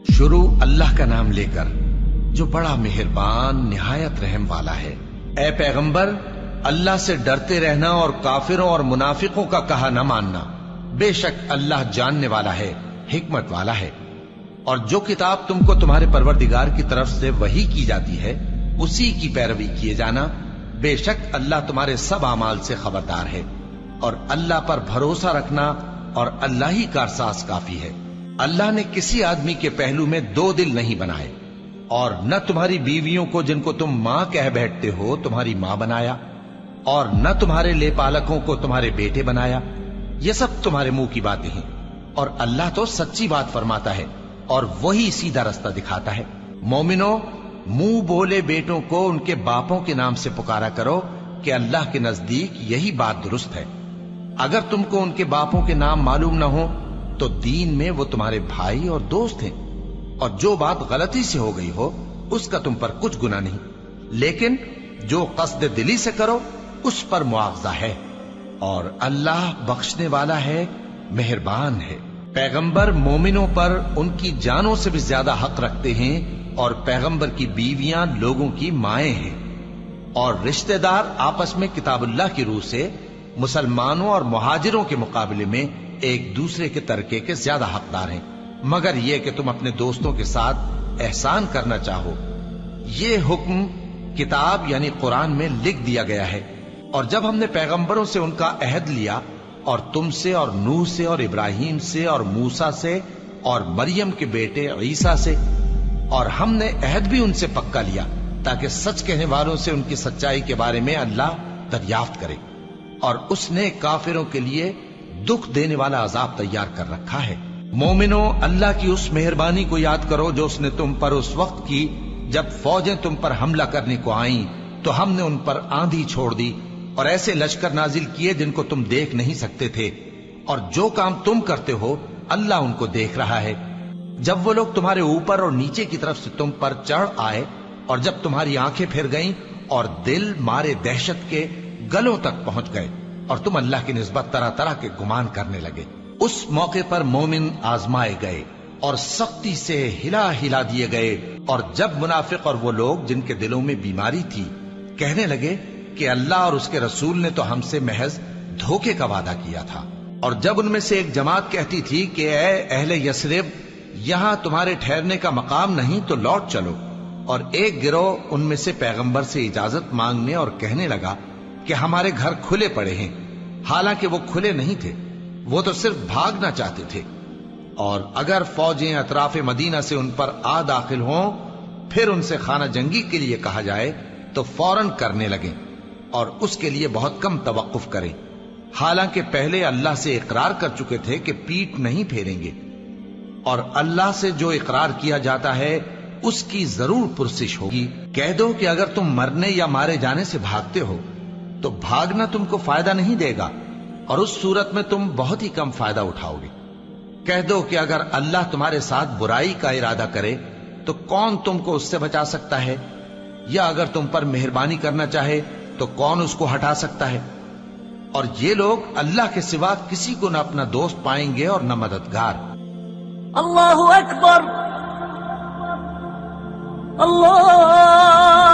شروع اللہ کا نام لے کر جو بڑا مہربان نہایت رحم والا ہے۔ اے پیغمبر، اللہ سے ڈرتے رہنا اور کافروں اور منافقوں کا کہا نہ ماننا۔ بے شک اللہ جاننے والا ہے، حکمت والا ہے۔ اور جو کتاب تم کو تمہارے پروردگار کی طرف سے وحی کی جاتی ہے اسی کی پیروی کیے جانا۔ بے شک اللہ تمہارے سب اعمال سے خبردار ہے۔ اور اللہ پر بھروسہ رکھنا اور اللہ ہی کارساز کافی ہے۔ اللہ نے کسی آدمی کے پہلو میں دو دل نہیں بنائے، اور نہ تمہاری بیویوں کو جن کو تم ماں کہہ بیٹھتے ہو تمہاری ماں بنایا، اور نہ تمہارے لے پالکوں کو تمہارے بیٹے بنایا۔ یہ سب تمہارے منہ کی باتیں ہیں، اور اللہ تو سچی بات فرماتا ہے اور وہی سیدھا رستہ دکھاتا ہے۔ مومنو، منہ بولے بیٹوں کو ان کے باپوں کے نام سے پکارا کرو کہ اللہ کے نزدیک یہی بات درست ہے۔ اگر تم کو ان کے باپوں کے نام معلوم نہ ہو تو دین میں وہ تمہارے بھائی اور دوست ہیں، اور جو بات غلطی سے ہو گئی ہو اس کا تم پر کچھ گناہ نہیں، لیکن جو قصد دلی سے کرو اس پر مواخذہ ہے، اور اللہ بخشنے والا ہے، مہربان ہے۔ پیغمبر مومنوں پر ان کی جانوں سے بھی زیادہ حق رکھتے ہیں، اور پیغمبر کی بیویاں لوگوں کی مائیں ہیں، اور رشتہ دار آپس میں کتاب اللہ کی روح سے مسلمانوں اور مہاجروں کے مقابلے میں ایک دوسرے کے ترکے کے زیادہ حقدار ہیں، مگر یہ کہ تم اپنے دوستوں کے ساتھ احسان کرنا چاہو۔ یہ حکم کتاب یعنی قرآن میں لکھ دیا گیا ہے۔ اور جب ہم نے پیغمبروں سے ان کا عہد لیا، اور تم سے اور نوح سے اور ابراہیم سے اور موسیٰ سے اور مریم کے بیٹے عیسیٰ سے، اور ہم نے عہد بھی ان سے پکا لیا تاکہ سچ کہنے والوں سے ان کی سچائی کے بارے میں اللہ دریافت کرے، اور اس نے کافروں کے لیے دکھ دینے والا عذاب تیار کر رکھا ہے۔ مومنو، اللہ کی اس مہربانی کو یاد کرو جو اس نے تم پر اس وقت کی جب فوجیں تم پر حملہ کرنے کو آئیں تو ہم نے ان پر آندھی چھوڑ دی اور ایسے لشکر نازل کیے جن کو تم دیکھ نہیں سکتے تھے، اور جو کام تم کرتے ہو اللہ ان کو دیکھ رہا ہے۔ جب وہ لوگ تمہارے اوپر اور نیچے کی طرف سے تم پر چڑھ آئے، اور جب تمہاری آنکھیں پھر گئیں اور دل مارے دہشت کے گلوں تک پہنچ گئے، اور تم اللہ کی نسبت طرح طرح کے گمان کرنے لگے، اس موقع پر مومن آزمائے گئے اور سختی سے ہلا ہلا دیے گئے۔ اور جب منافق اور وہ لوگ جن کے دلوں میں بیماری تھی کہنے لگے کہ اللہ اور اس کے رسول نے تو ہم سے محض دھوکے کا وعدہ کیا تھا، اور جب ان میں سے ایک جماعت کہتی تھی کہ اے اہل یثرب، یہاں تمہارے ٹھہرنے کا مقام نہیں تو لوٹ چلو، اور ایک گروہ ان میں سے پیغمبر سے اجازت مانگنے اور کہنے لگا کہ ہمارے گھر کھلے پڑے ہیں، حالانکہ وہ کھلے نہیں تھے، وہ تو صرف بھاگنا چاہتے تھے۔ اور اگر فوجیں اطراف مدینہ سے ان پر آ داخل ہوں پھر ان سے خانہ جنگی کے لیے کہا جائے تو فوراً کرنے لگیں، اور اس کے لیے بہت کم توقف کریں، حالانکہ پہلے اللہ سے اقرار کر چکے تھے کہ پیٹ نہیں پھیریں گے، اور اللہ سے جو اقرار کیا جاتا ہے اس کی ضرور پرسش ہوگی۔ کہہ دو کہ اگر تم مرنے یا مارے جانے سے بھاگتے ہو تو بھاگنا تم کو فائدہ نہیں دے گا، اور اس صورت میں تم بہت ہی کم فائدہ اٹھاؤ گے۔ کہہ دو کہ اگر اللہ تمہارے ساتھ برائی کا ارادہ کرے تو کون تم کو اس سے بچا سکتا ہے، یا اگر تم پر مہربانی کرنا چاہے تو کون اس کو ہٹا سکتا ہے۔ اور یہ لوگ اللہ کے سوا کسی کو نہ اپنا دوست پائیں گے اور نہ مددگار۔ اللہ اکبر، اللہ